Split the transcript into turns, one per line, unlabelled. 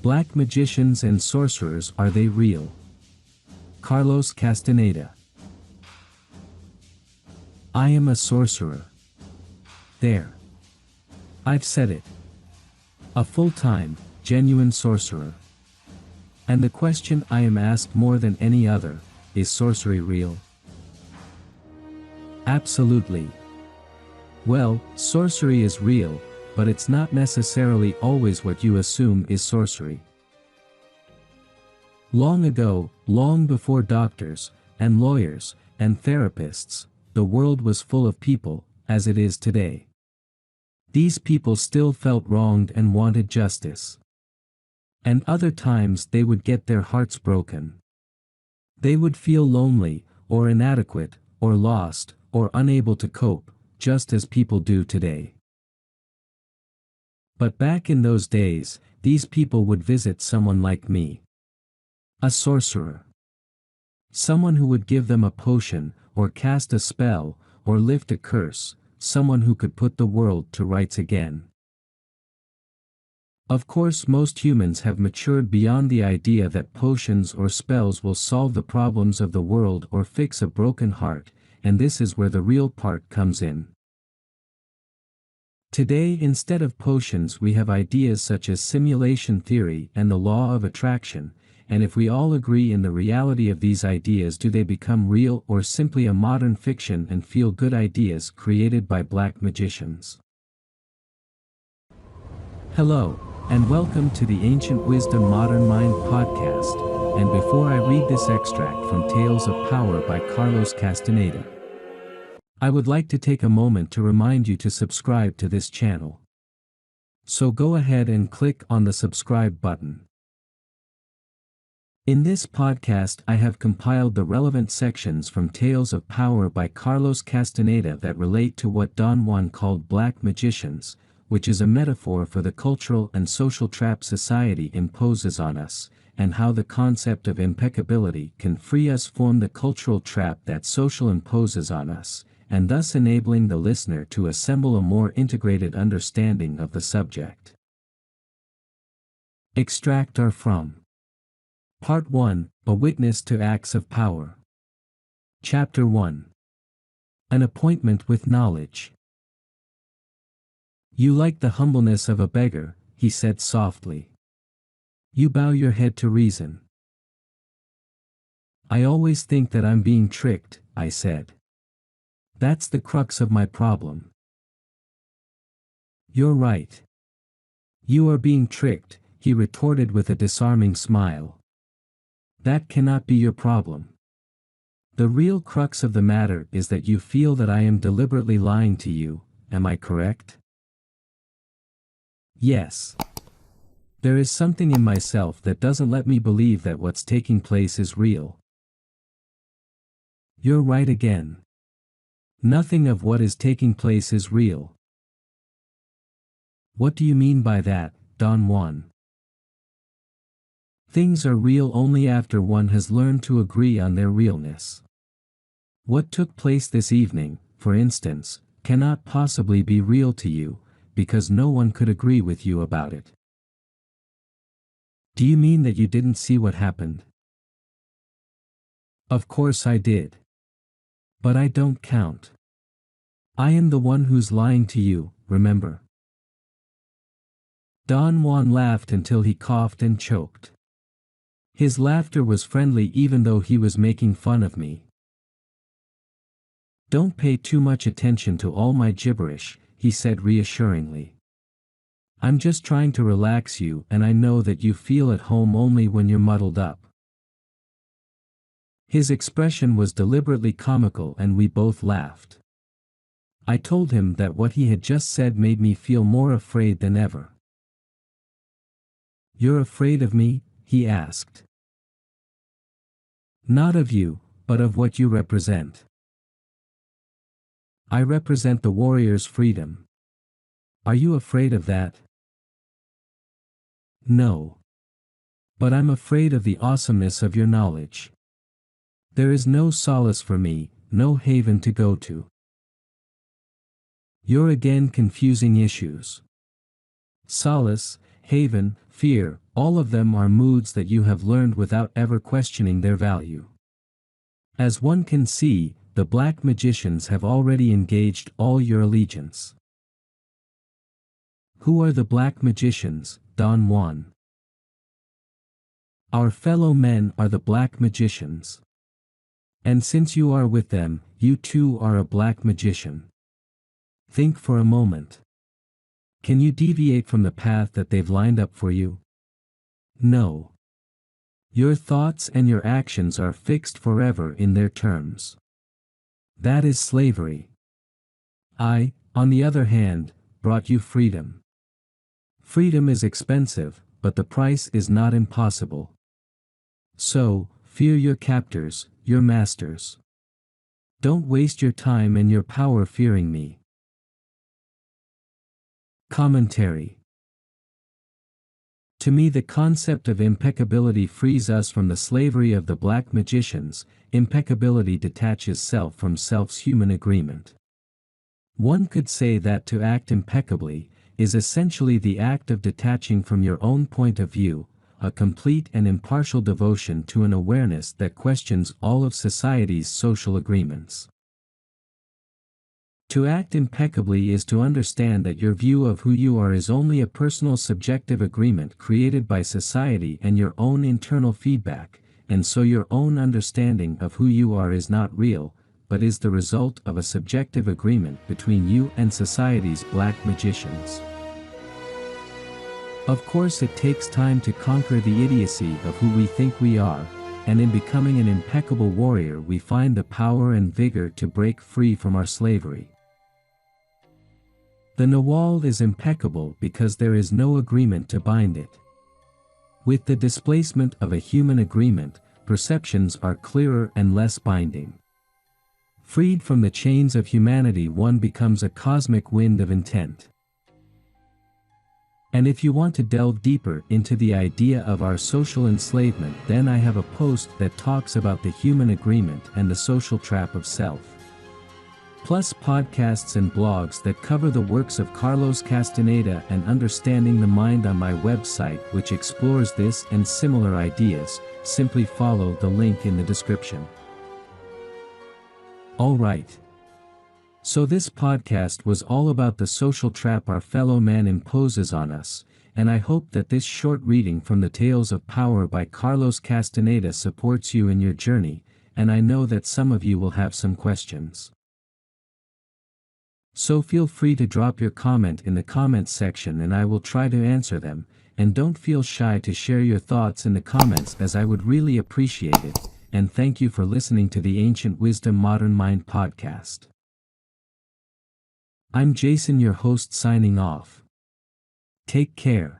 Black magicians and sorcerers, are they real? Carlos Castaneda. I am a sorcerer. There. I've said it. A full-time, genuine sorcerer. And the question I am asked more than any other, is sorcery real? Absolutely. Well, sorcery is real, but it's not necessarily always what you assume is sorcery. Long ago, long before doctors, and lawyers, and therapists, the world was full of people, as it is today. These people still felt wronged and wanted justice. And other times they would get their hearts broken. They would feel lonely, or inadequate, or lost, or unable to cope, just as people do today. But back in those days, these people would visit someone like me. A sorcerer. Someone who would give them a potion, or cast a spell, or lift a curse, someone who could put the world to rights again. Of course, most humans have matured beyond the idea that potions or spells will solve the problems of the world or fix a broken heart, and this is where the real part comes in. Today, instead of potions, we have ideas such as simulation theory and the law of attraction, and if we all agree in the reality of these ideas, do they become real or simply a modern fiction and feel-good ideas created by black magicians? Hello, and welcome to the Ancient Wisdom Modern Mind podcast, and before I read this extract from Tales of Power by Carlos Castaneda, I would like to take a moment to remind you to subscribe to this channel. So go ahead and click on the subscribe button. In this podcast, I have compiled the relevant sections from Tales of Power by Carlos Castaneda that relate to what Don Juan called black magicians, which is a metaphor for the cultural and social trap society imposes on us, and how the concept of impeccability can free us from the cultural trap that social imposes on us, and thus enabling the listener to assemble a more integrated understanding of the subject. Extract are from Part 1, A Witness to Acts of Power. Chapter 1. An Appointment with Knowledge. You like the humbleness of a beggar, he said softly. You bow your head to reason. I always think that I'm being tricked, I said. That's the crux of my problem. You're right. You are being tricked, he retorted with a disarming smile. That cannot be your problem. The real crux of the matter is that you feel that I am deliberately lying to you, am I correct? Yes. There is something in myself that doesn't let me believe that what's taking place is real. You're right again. Nothing of what is taking place is real. What do you mean by that, Don Juan? Things are real only after one has learned to agree on their realness. What took place this evening, for instance, cannot possibly be real to you, because no one could agree with you about it. Do you mean that you didn't see what happened? Of course I did. But I don't count. I am the one who's lying to you, remember? Don Juan laughed until he coughed and choked. His laughter was friendly even though he was making fun of me. Don't pay too much attention to all my gibberish, he said reassuringly. I'm just trying to relax you, and I know that you feel at home only when you're muddled up. His expression was deliberately comical and we both laughed. I told him that what he had just said made me feel more afraid than ever. You're afraid of me? He asked. Not of you, but of what you represent. I represent the warrior's freedom. Are you afraid of that? No. But I'm afraid of the awesomeness of your knowledge. There is no solace for me, no haven to go to. You're again confusing issues. Solace, haven, fear, All of them are moods that you have learned without ever questioning their value. As one can see, the black magicians have already engaged all your allegiance. Who are the black magicians, Don Juan? Our fellow men are the black magicians. And since you are with them, you too are a black magician. Think for a moment. Can you deviate from the path that they've lined up for you? No. Your thoughts and your actions are fixed forever in their terms. That is slavery. I, on the other hand, brought you freedom. Freedom is expensive, but the price is not impossible. So, fear your captors, your masters. Don't waste your time and your power fearing me. Commentary. To me, the concept of impeccability frees us from the slavery of the black magicians. Impeccability detaches self from self's human agreement. One could say that to act impeccably is essentially the act of detaching from your own point of view, a complete and impartial devotion to an awareness that questions all of society's social agreements. To act impeccably is to understand that your view of who you are is only a personal subjective agreement created by society and your own internal feedback, and so your own understanding of who you are is not real, but is the result of a subjective agreement between you and society's black magicians. Of course, it takes time to conquer the idiocy of who we think we are, and in becoming an impeccable warrior we find the power and vigor to break free from our slavery. The Nawal is impeccable because there is no agreement to bind it. With the displacement of a human agreement, perceptions are clearer and less binding. Freed from the chains of humanity, one becomes a cosmic wind of intent. And if you want to delve deeper into the idea of our social enslavement, then I have a post that talks about the human agreement and the social trap of self. Plus podcasts and blogs that cover the works of Carlos Castaneda and Understanding the Mind on my website, which explores this and similar ideas. Simply follow the link in the description. Alright. So this podcast was all about the social trap our fellow man imposes on us, and I hope that this short reading from the Tales of Power by Carlos Castaneda supports you in your journey, and I know that some of you will have some questions. So feel free to drop your comment in the comments section and I will try to answer them, and don't feel shy to share your thoughts in the comments as I would really appreciate it, and thank you for listening to the Ancient Wisdom Modern Mind podcast. I'm Jason, your host, signing off. Take care.